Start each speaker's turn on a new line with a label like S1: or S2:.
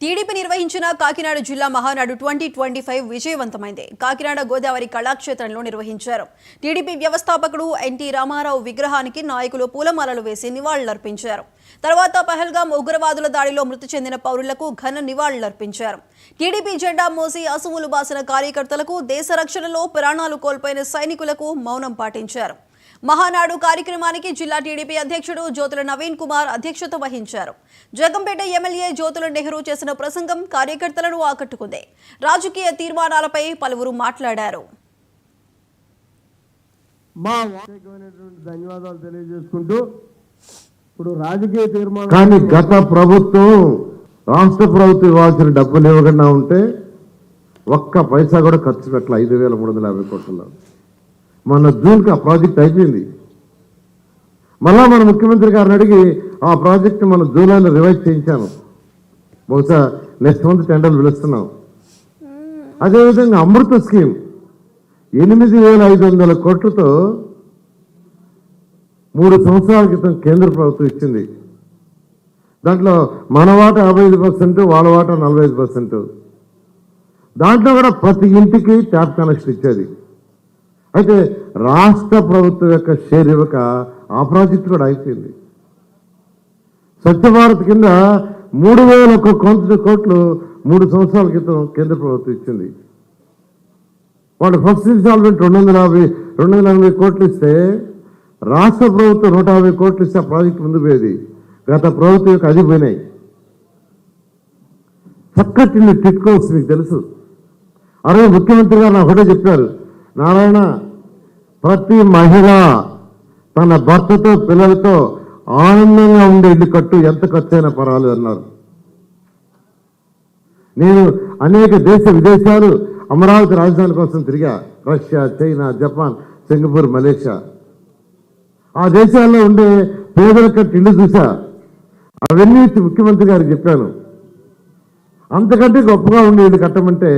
S1: TDP నిర్వహించిన కాకినాడ జిల్లా మహానాడు 2025 విజయవంతమైంది. కాకినాడ గోదావరి కళాక్షేత్రంలో నిర్వహించారు. టీడీపీ వ్యవస్థాపకుడు ఎన్టీ రామారావు విగ్రహానికి నాయకులు పూలమాలలు వేసి నివాళులర్పించారు. తర్వాత పహల్గాం ఉగ్రవాదుల దాడిలో మృతి చెందిన పౌరులకు ఘన నివాళులర్పించారు. టీడీపీ జెండా మోసి అసువులు బాసిన కార్యకర్తలకు, దేశ రక్షణలో ప్రాణాలు కోల్పోయిన సైనికులకు మౌనం పాటించారు. మహానాడు కార్యక్రమానికి జిల్లా టీడీపీ అధ్యక్షుడు జ్యోతుల నవీన్ కుమార్ అధ్యక్షత వహించారు. జగంపేట ఎమ్మెల్యే జ్యోతుల నెహ్రూ చేసిన ప్రసంగం కార్యకర్తలను ఆకట్టుకుంది. రాజకీయ తీర్మానాలపై పలువురు మాట్లాడారు.
S2: ధన్యవాదాలు తెలియజేసుకుంటూ ఇప్పుడు రాజకీయ తీర్మానం కానీ గత ప్రభుత్వం రాష్ట్ర ప్రభుత్వం ఇవ్వాల్సిన డబ్బులు ఇవ్వకుండా ఉంటే ఒక్క పైసా కూడా ఖర్చు పెట్టాల 5,350 కోట్లలో. మన జూన్కి ఆ ప్రాజెక్ట్ అయిపోయింది. మళ్ళా మన ముఖ్యమంత్రి గారిని అడిగి ఆ ప్రాజెక్ట్ మన జూలైలో రివైజ్ చేయించాను. బహుశా నెక్స్ట్ మంత్ టెండర్లు పిలుస్తున్నాం. అదేవిధంగా అమృత స్కీమ్ 8,500 కోట్లతో 3 సంవత్సరాల క్రితం కేంద్ర ప్రభుత్వం ఇచ్చింది. దాంట్లో మన వాటా 55%, వాళ్ళ వాటా 45%. దాంట్లో కూడా ప్రతి ఇంటికి ట్యాప్ కనెక్షన్ ఇచ్చేది. అయితే రాష్ట్ర ప్రభుత్వం యొక్క షేర్ ఇవ్వక ఆ ప్రాజెక్టు కూడా అయిపోయింది. స్వచ్ఛ భారత్ కింద 3,000 కోట్లు 3 సంవత్సరాల క్రితం కేంద్ర ప్రభుత్వం ఇచ్చింది. వాళ్ళు ఫస్ట్ ఇన్స్టాల్మెంట్ 280 కోట్లు ఇస్తే రాష్ట్ర ప్రభుత్వం 150 కోట్లు ఇస్తే ఆ ప్రాజెక్టు ముందు పోయేది. గత ప్రభుత్వం యొక్క అది పోయినాయి. చక్కటి టిట్కోస్ మీకు తెలుసు. అరే ముఖ్యమంత్రి గారు ఒకటే చెప్పారు, నారాయణ ప్రతి మహిళ తన భర్తతో పిల్లలతో ఆనందంగా ఉండే ఇల్లు కట్టు, ఎంత ఖర్చైనా పర్వాలేదు అన్నారు. నేను అనేక విదేశాలు అమరావతి రాజధాని కోసం తిరిగా. Russia, China, Japan, Singapore, Malaysia. ఆ దేశాల్లో ఉండే పేదల కట్టి ఇల్లు చూసా. అవన్నీ ముఖ్యమంత్రి గారికి చెప్పాను. అంతకంటే గొప్పగా ఉండే ఇల్లు కట్టమంటే